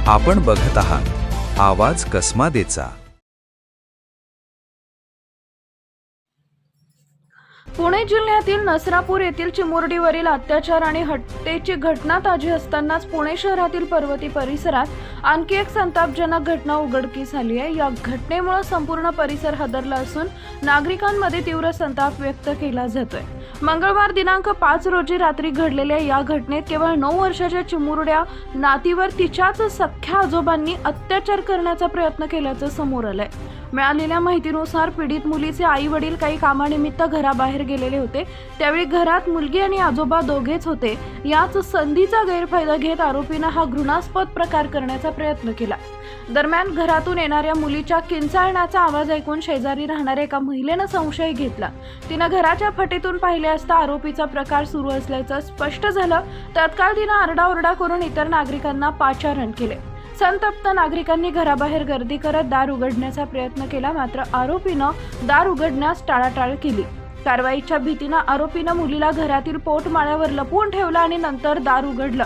आपण बघत आहात आवाज कसमादेचा। पुणे जिल्ह्यातील नसरापूर येथील चिमुरडीवरील अत्याचार आणि हत्येची घटना ताजी असतानाच पुणे शहरातील पर्वती परिसरात आणखी एक संतापजनक घटना उघडकीस आली आहे। या घटनेमुळे संपूर्ण परिसर हादरला असून नागरिकांमध्ये तीव्र संताप व्यक्त केला जातोय। मंगळवार दिनांक 5 रोजी रात्री घडलेल्या या घटनेत केवळ 9 वर्षाच्या चिमुरड्या नातीवर तिच्याच सख्ख्या आजोबांनी अत्याचार करण्याचा प्रयत्न केल्याचं समोर आलंय। मिळालेल्या माहितीनुसार पीडित मुलीचे आई वडील काही कामानिमित्त घराबाहेर गेलेले होते। त्यावेळी घरात मुलगी आणि आजोबा दोघेच होते। याच संधीचा गैरफायदा घेत आरोपीने हा घृणास्पद प्रकार करण्याचा प्रयत्न केला। दरम्यान घरातून येणाऱ्या मुलीच्या किंचाळण्याचा आवाज ऐकून शेजारी राहणाऱ्या एका महिलेने संशय घेतला। तिने घराच्या फटीतून पाहिले असता आरोपीचा प्रकार सुरू असल्याचं स्पष्ट झालं। तत्काळ तिने आरडाओरडा करून इतर नागरिकांना पाचारण केले। संतप्त नागरिकांनी घराबाहेर गर्दी करत दार उघडण्याचा प्रयत्न केला, मात्र आरोपीनं दार उघडण्यास टाळाटाळ केली। कारवाईच्या भीतीने आरोपीनं मुलीला घरातील पोटमाळ्यावर लपवून ठेवलं आणि नंतर दार उघडलं।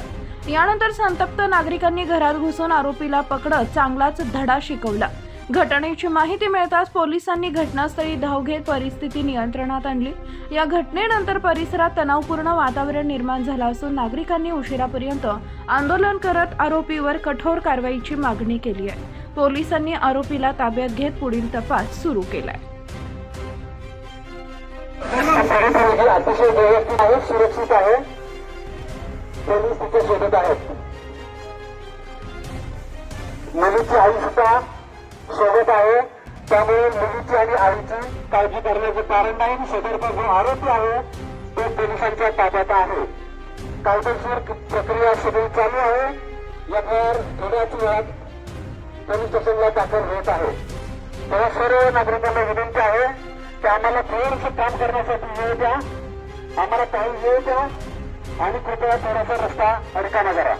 यानंतर संतप्त नागरिकांनी घरात घुसून आरोपीला पकडत चांगलाच धडा शिकवला। घटनेची माहिती मिळताच पोलिसांनी घटनास्थळी धाव घेत परिस्थिती नियंत्रणात आणली। या घटनेनंतर परिसरात तणावपूर्ण वातावरण निर्माण झालं असून नागरिकांनी उशिरापर्यंत आंदोलन करत आरोपीवर कठोर कारवाईची मागणी केली आहे। पोलिसांनी आरोपीला ताब्यात घेत पुढील तपास सुरू केलाय। अतिशय व्यवस्थित आहे, सुरक्षित आहे, पोलीस तिथे शोधत आहेत। मुलीची आई सुद्धा सोबत आहे, त्यामुळे मुलीची आणि आईची काळजी करण्याचं कारण नाही। सदरचा जो आरोपी आहे तो पोलिसांच्या ताब्यात आहे। कायदेशीर प्रक्रिया सगळी चालू आहे। यावर थोड्याच वेळात पोलीस स्टेशनला दाखल होत आहे। तेव्हा सर्व नागरिकांना विनंती आहे की आम्हाला थोडंसं काम करण्यासाठी वेळ द्या, आम्हाला काही वेळ द्या आणि कृपया थोडासा रस्ता रिकामा करा।